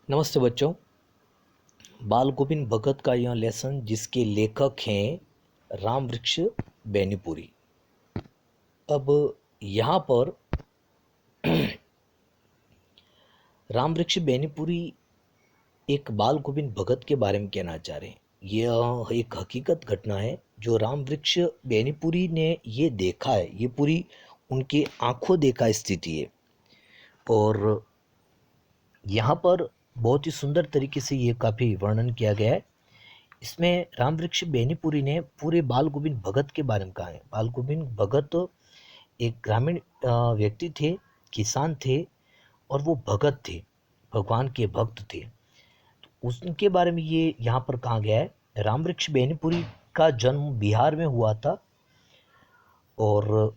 नमस्ते बच्चों। बाल गोविंद भगत का यह लेसन जिसके लेखक हैं राम वृक्ष बेनीपुरी। अब यहाँ पर राम वृक्ष बेनीपुरी एक बाल गोविंद भगत के बारे में कहना चाह रहे हैं। यह एक हकीकत घटना है जो राम वृक्ष बेनीपुरी ने ये देखा है, ये पूरी उनके आंखों देखा स्थिति है। और यहाँ पर बहुत ही सुंदर तरीके से ये काफ़ी वर्णन किया गया है। इसमें रामवृक्ष बेनीपुरी ने पूरे बाल गोविंद भगत के बारे में कहा है। बाल गोविंद भगत एक ग्रामीण व्यक्ति थे, किसान थे और वो भगत थे, भगवान के भक्त थे। तो उनके बारे में ये यहाँ पर कहा गया है। रामवृक्ष बेनीपुरी का जन्म बिहार में हुआ था और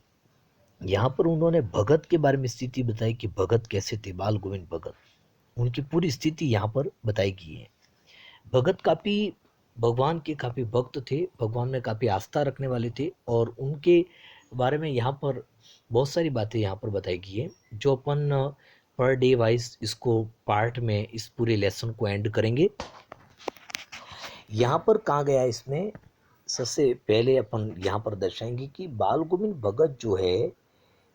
यहाँ पर उन्होंने भगत के बारे में स्थिति बताई कि भगत कैसे थे। बाल गोविंद भगत, उनकी पूरी स्थिति यहाँ पर बताई गई है। भगत काफ़ी भगवान के काफ़ी भक्त थे, भगवान में काफ़ी आस्था रखने वाले थे और उनके बारे में यहाँ पर बहुत सारी बातें यहाँ पर बताई गई है जो अपन पर डे वाइज इसको पार्ट में इस पूरे लेसन को एंड करेंगे। यहाँ पर कहा गया इसमें सबसे पहले अपन यहाँ पर दर्शाएंगे कि बाल गोविंद भगत जो है,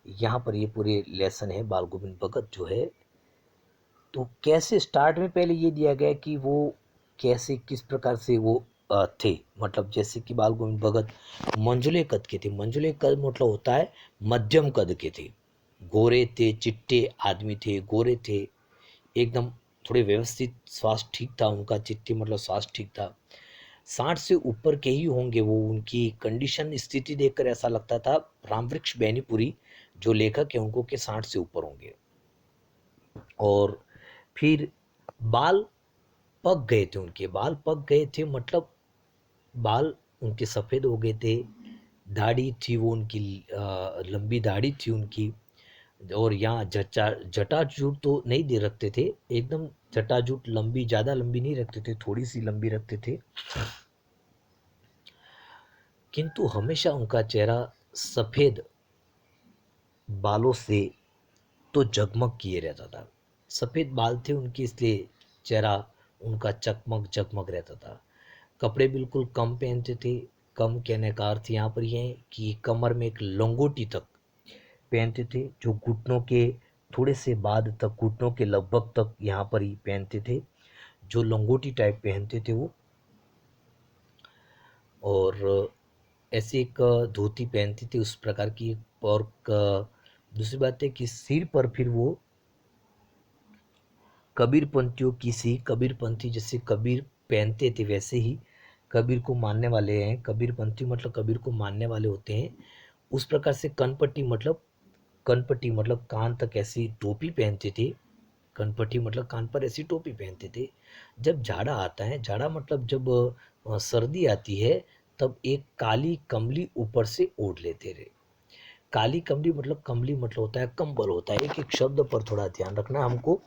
यहाँ पर ये पूरे लेसन है बाल गोविंद भगत जो है। तो कैसे स्टार्ट में पहले ये दिया गया कि वो कैसे किस प्रकार से वो थे। मतलब जैसे कि बाल गोविंद भगत मंजुले कद के थे। मंजुले कद मतलब होता है मध्यम कद के थे, गोरे थे, चिट्टे आदमी थे, गोरे थे, एकदम थोड़े व्यवस्थित, स्वास्थ्य ठीक था उनका, चिट्टे मतलब स्वास्थ्य ठीक था। 60 से ऊपर के ही होंगे वो। उनकी कंडीशन स्थिति देखकर ऐसा लगता था रामवृक्ष बेनीपुरी जो लेखक है उनको के 60 से ऊपर होंगे। और फिर बाल पक गए थे, उनके बाल पक गए थे मतलब बाल उनके सफ़ेद हो गए थे। दाढ़ी थी वो उनकी लंबी दाढ़ी थी उनकी। और यहाँ जटाजूट तो नहीं दे रखते थे, एकदम जटाजूट लंबी, ज़्यादा लंबी नहीं रखते थे, थोड़ी सी लंबी रखते थे। किंतु हमेशा उनका चेहरा सफ़ेद बालों से तो जगमग किए रहता था। सफ़ेद बाल थे उनके, इसलिए चेहरा उनका चकमक जगमग रहता था। कपड़े बिल्कुल कम पहनते थे। कम कहने का अर्थ यहाँ पर यह है कि कमर में एक लंगोटी तक पहनते थे, जो घुटनों के थोड़े से बाद तक, घुटनों के लगभग तक यहाँ पर ही पहनते थे, जो लंगोटी टाइप पहनते थे वो। और ऐसे एक धोती पहनते थे उस प्रकार की। और दूसरी बात है कि सिर पर फिर वो कबीर पंथियों की सी, कबीर पंथी जैसे कबीर पहनते थे वैसे ही कबीर को मानने वाले हैं। कबीर पंथी मतलब कबीर को मानने वाले होते हैं। उस प्रकार से कनपट्टी मतलब कान तक ऐसी टोपी पहनते थे। कनपट्टी मतलब कान पर ऐसी टोपी पहनते थे। जब जाड़ा आता है, जाड़ा मतलब जब सर्दी आती है, तब एक काली कमली ऊपर से ओढ़ लेते थे। काली कमली मतलब, कमली मतलब होता है कंबल होता है। एक एक शब्द पर थोड़ा ध्यान रखना है हमको।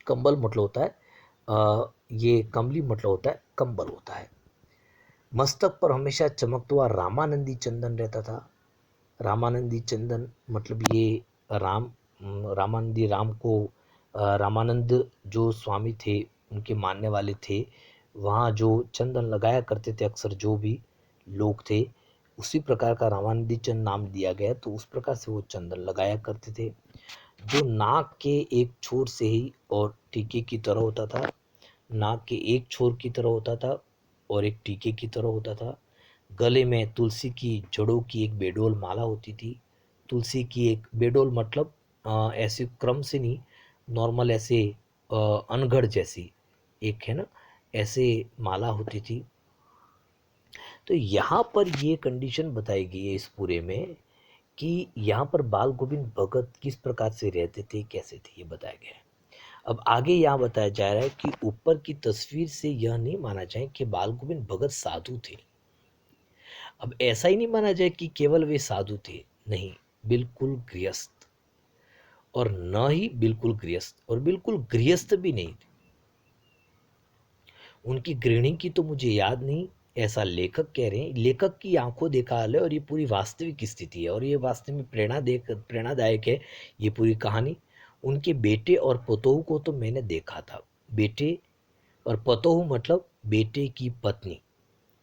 कंबल मतलब होता है ये कमली मतलब होता है कंबल होता है। मस्तक पर हमेशा चमकता हुआ रामानंदी चंदन रहता था। रामानंदी चंदन मतलब ये रामानंदी, राम को रामानंद जो स्वामी थे उनके मानने वाले थे। वहाँ जो चंदन लगाया करते थे अक्सर जो भी लोग थे, उसी प्रकार का रामानंदी चंद नाम दिया गया। तो उस प्रकार से वो चंदन लगाया करते थे, जो नाक के एक छोर से ही और टीके की तरह होता था। नाक के एक छोर की तरह होता था और एक टीके की तरह होता था। गले में तुलसी की जड़ों की एक बेडोल माला होती थी। तुलसी की एक बेडोल मतलब ऐसे क्रम से नहीं, नॉर्मल ऐसे अनगढ़ जैसी एक है ना, ऐसे माला होती थी। तो यहाँ पर ये कंडीशन बताई गई है इस पूरे में कि यहाँ पर बाल गोविंद भगत किस प्रकार से रहते थे, कैसे थे, ये बताया गया है। अब आगे यहाँ बताया जा रहा है कि ऊपर की तस्वीर से यह नहीं माना जाए कि बाल गोविंद भगत साधु थे। अब ऐसा ही नहीं माना जाए कि केवल वे साधु थे, नहीं, बिल्कुल गृहस्थ। और न ही बिल्कुल गृहस्थ और बिल्कुल गृहस्थ भी नहीं थे। उनकी गृहिणी की तो मुझे याद नहीं, ऐसा लेखक कह रहे हैं। लेखक की आंखों देखा हाल है और ये पूरी वास्तविक स्थिति है और ये वास्तव में प्रेरणादायक है ये पूरी कहानी। उनके बेटे और पतोहू को तो मैंने देखा था। बेटे और पतोहू मतलब बेटे की पत्नी,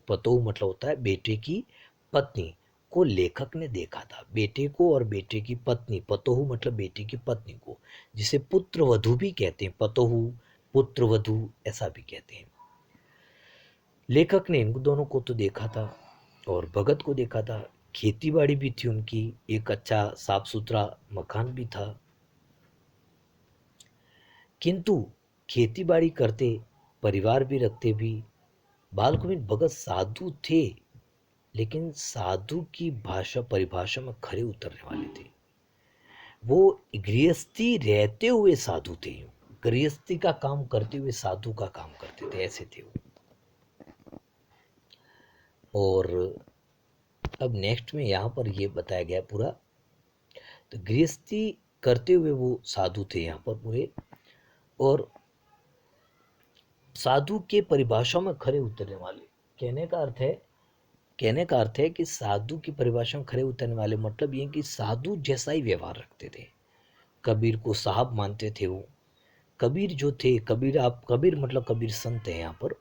पतोहू मतलब होता है बेटे की पत्नी को लेखक ने देखा था। बेटे को और बेटे की पत्नी, पतोहू मतलब बेटे की पत्नी को, जिसे पुत्र वधू भी कहते हैं, पतोहू पुत्र वधू ऐसा भी कहते हैं। लेखक ने इन दोनों को तो देखा था और भगत को देखा था। खेती बाड़ी भी थी उनकी, एक अच्छा साफ सुथरा मकान भी था। किंतु खेती बाड़ी करते, परिवार भी रखते भी, बाल गोविंद भगत साधु थे, लेकिन साधु की भाषा परिभाषा में खरे उतरने वाले थे। वो गृहस्थी रहते हुए साधु थे, गृहस्थी का काम करते हुए साधु का काम करते थे, ऐसे थे वो। और अब नेक्स्ट में यहाँ पर ये बताया गया पूरा, तो गृहस्थी करते हुए वो साधु थे यहाँ पर पूरे, और साधु के परिभाषा में खरे उतरने वाले। कहने का अर्थ है कहने का अर्थ है कि साधु की परिभाषा में खरे उतरने वाले मतलब ये कि साधु जैसा ही व्यवहार रखते थे। कबीर को साहब मानते थे वो। कबीर जो थे, कबीर, आप कबीर मतलब कबीर संत है यहाँ पर,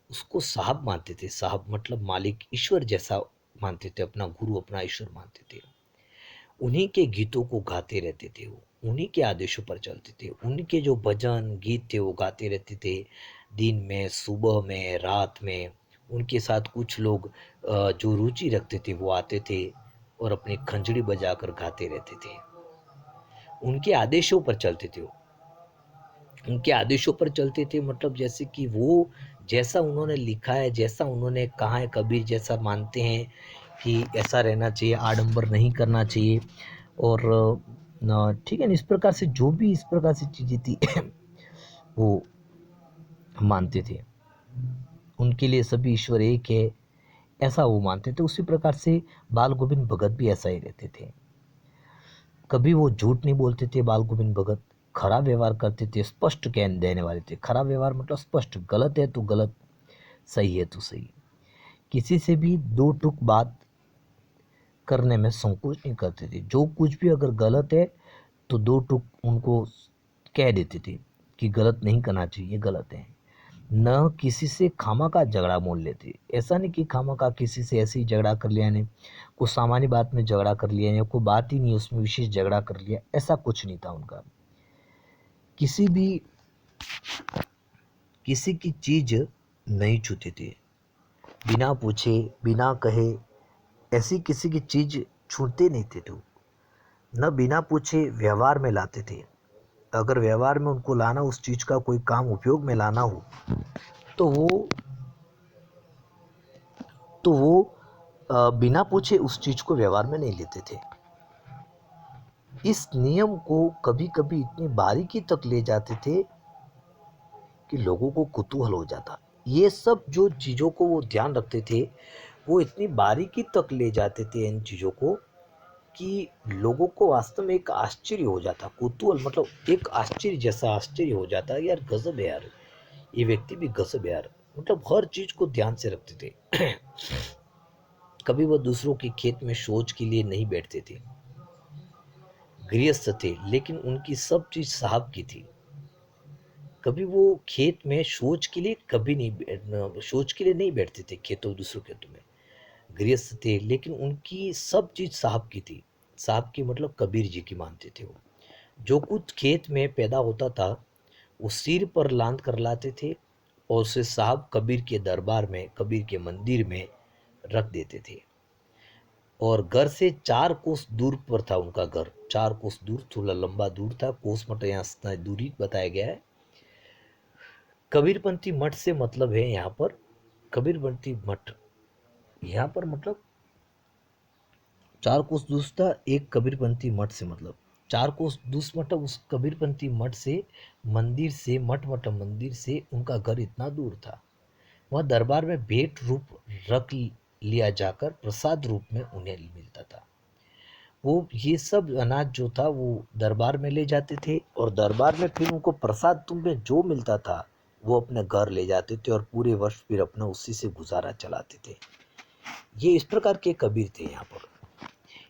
उसको साहब मानते थे। साहब मतलब मालिक, ईश्वर जैसा मानते थे, अपना गुरु अपना ईश्वर मानते थे। उन्हीं के गीतों को गाते रहते थे वो, उन्हीं के आदेशों पर चलते थे। उनके जो भजन गीत थे वो गाते रहते थे, दिन में, सुबह में, रात में। उनके साथ कुछ लोग जो रुचि रखते थे वो आते थे और अपनी खंजड़ी बजाकर गाते रहते थे। उनके आदेशों पर चलते थे वो, उनके आदेशों पर चलते थे मतलब जैसे कि वो जैसा उन्होंने लिखा है, जैसा उन्होंने कहा है, कबीर जैसा मानते हैं कि ऐसा रहना चाहिए, आडंबर नहीं करना चाहिए। और ठीक है ना, इस प्रकार से जो भी इस प्रकार से चीज़ें थी वो मानते थे। उनके लिए सभी ईश्वर एक है, ऐसा वो मानते थे। उसी प्रकार से बाल गोविंद भगत भी ऐसा ही रहते थे। कभी वो झूठ नहीं बोलते थे बाल गोविंद भगत, खरा व्यवहार करते थे, स्पष्ट कह देने वाले थे। खरा व्यवहार मतलब स्पष्ट, गलत है तो गलत, सही है तो सही। किसी से भी दो टूक बात करने में संकोच नहीं करते थे। जो कुछ भी अगर गलत है तो दो टूक उनको कह देते थे कि गलत नहीं करना चाहिए, गलत है। न किसी से खामा का झगड़ा मोल लेते। ऐसा नहीं कि खामा का किसी से ऐसे ही झगड़ा कर लिया ने, कुछ सामान्य बात में झगड़ा कर लिया या कोई बात ही नहीं उसमें विशेष झगड़ा कर लिया, ऐसा कुछ नहीं था उनका। किसी भी किसी की चीज नहीं छूते थे, बिना पूछे बिना कहे ऐसी किसी की चीज छूते नहीं थे। तो न बिना पूछे व्यवहार में लाते थे। अगर व्यवहार में उनको लाना, उस चीज का कोई काम उपयोग में लाना हो तो वो बिना पूछे उस चीज को व्यवहार में नहीं लेते थे। इस नियम को कभी कभी इतनी बारीकी तक ले जाते थे कि लोगों को कुतूहल हो जाता। ये सब जो चीज़ों को वो ध्यान रखते थे, वो इतनी बारीकी तक ले जाते थे इन चीज़ों को कि लोगों को वास्तव में एक आश्चर्य हो जाता। कुतूहल मतलब एक आश्चर्य जैसा आश्चर्य हो जाता है, यार गजब है यार, ये व्यक्ति भी गजब है यार, मतलब हर चीज को ध्यान से रखते थे। कभी वो दूसरों के खेत में शौच के लिए नहीं बैठते थे। गृहस्थ थे लेकिन उनकी सब चीज साहब की थी। कभी वो खेत में शौच के लिए नहीं बैठते थे, खेतों दूसरों खेतों में। गृहस्थ थे लेकिन उनकी सब चीज साहब की थी। साहब की मतलब कबीर जी की मानते थे वो। जो कुछ खेत में पैदा होता था वो सिर पर लांद कर लाते थे और उसे साहब कबीर के दरबार में, कबीर के मंदिर में रख देते थे। और घर से 4 कोस दूर पर था उनका घर, 4 कोस दूर, थोड़ा लंबा दूर था। कोस मतलब यहाँ दूरी बताया गया है। कबीरपंथी मठ से मतलब है यहाँ पर, कबीरपंथी मठ यहाँ पर मतलब 4 कोस दूर था एक कबीरपंथी मठ से, मतलब 4 कोस दूर मतलब उस कबीरपंथी मठ से, मंदिर से, मठ मतलब मंदिर से उनका घर इतना दूर था। वह दरबार में भेंट रूप रख लिया जाकर प्रसाद रूप में उन्हें मिलता था। वो ये सब अनाज जो था वो दरबार में ले जाते थे और दरबार में फिर उनको प्रसाद तुम्हें जो मिलता था वो अपने घर ले जाते थे और पूरे वर्ष फिर अपना उसी से गुजारा चलाते थे। ये इस प्रकार के कबीर थे यहाँ पर।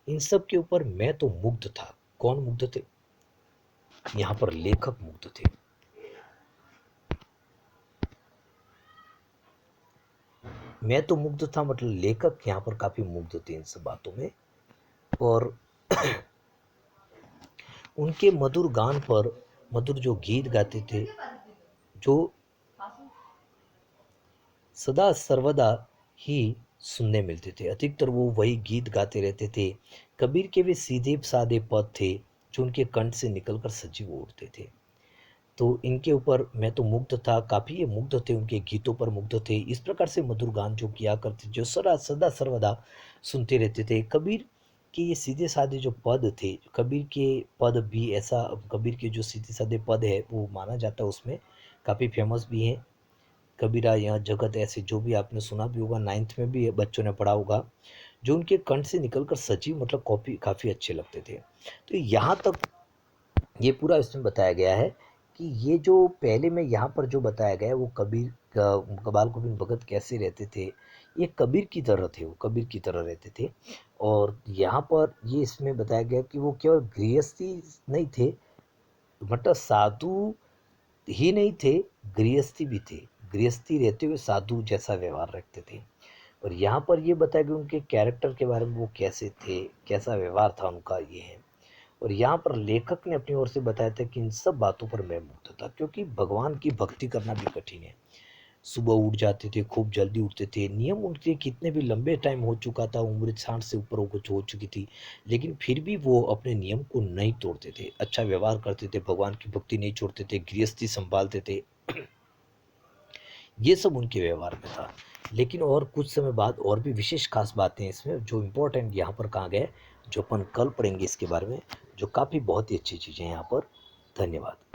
इन सब के ऊपर मैं तो मुग्ध था। कौन मुग्ध थे? यहाँ पर लेखक मुग्ध थे। मैं तो मुग्ध था, मतलब लेखक यहाँ पर काफी मुग्ध थे इन सब बातों में। और उनके मधुर गान पर, मधुर जो गीत गाते थे, जो सदा सर्वदा ही सुनने मिलते थे, अधिकतर वो वही गीत गाते रहते थे। कबीर के भी सीधे साधे पद थे जो उनके कंठ से निकलकर सजीव उठते थे। तो इनके ऊपर मैं तो मुग्ध था, काफ़ी ये मुग्ध थे, उनके गीतों पर मुग्ध थे। इस प्रकार से मधुर गान जो किया करते, जो सदा सदा सर्वदा सुनते रहते थे। कबीर के ये सीधे साधे जो पद थे, कबीर के पद भी ऐसा, कबीर के जो सीधे साधे पद है वो माना जाता है, उसमें काफ़ी फेमस भी हैं। कबीरा यहाँ जगत ऐसे, जो भी आपने सुना भी होगा, 9th में भी बच्चों ने पढ़ा होगा। जो उनके कंठ से निकलकर सजीव, मतलब कॉपी काफ़ी अच्छे लगते थे। तो यहाँ तक ये पूरा इसमें बताया गया है कि ये जो पहले में यहाँ पर जो बताया गया है वो कबीर कबाल गोविंद भगत कैसे रहते थे, ये कबीर की तरह थे, वो कबीर की तरह रहते थे। और यहाँ पर ये इसमें बताया गया कि वो केवल गृहस्थी नहीं थे, मतलब साधु ही नहीं थे, गृहस्थी भी थे। गृहस्थी रहते हुए साधु जैसा व्यवहार रखते थे। और यहाँ पर ये बताया गया उनके कैरेक्टर के बारे में, वो कैसे थे, कैसा व्यवहार था उनका, ये है। और यहाँ पर लेखक ने अपनी ओर से बताया था कि इन सब बातों पर मैं मुग्ध था, क्योंकि भगवान की भक्ति करना भी कठिन है। सुबह उठ जाते थे, खूब जल्दी उठते थे, नियम उनके कितने भी लंबे टाइम हो चुका था, उम्र 60 से ऊपर हो चुकी थी, लेकिन फिर भी वो अपने नियम को नहीं तोड़ते थे, अच्छा व्यवहार करते थे, भगवान की भक्ति नहीं छोड़ते थे, गृहस्थी संभालते थे। ये सब उनके व्यवहार में था। लेकिन और कुछ समय बाद और भी विशेष खास बातें इसमें जो इम्पोर्टेंट यहाँ पर कहा गया है, जो अपन कल पढ़ेंगे इसके बारे में, जो काफ़ी बहुत ही अच्छी चीज़ें हैं यहाँ पर। धन्यवाद।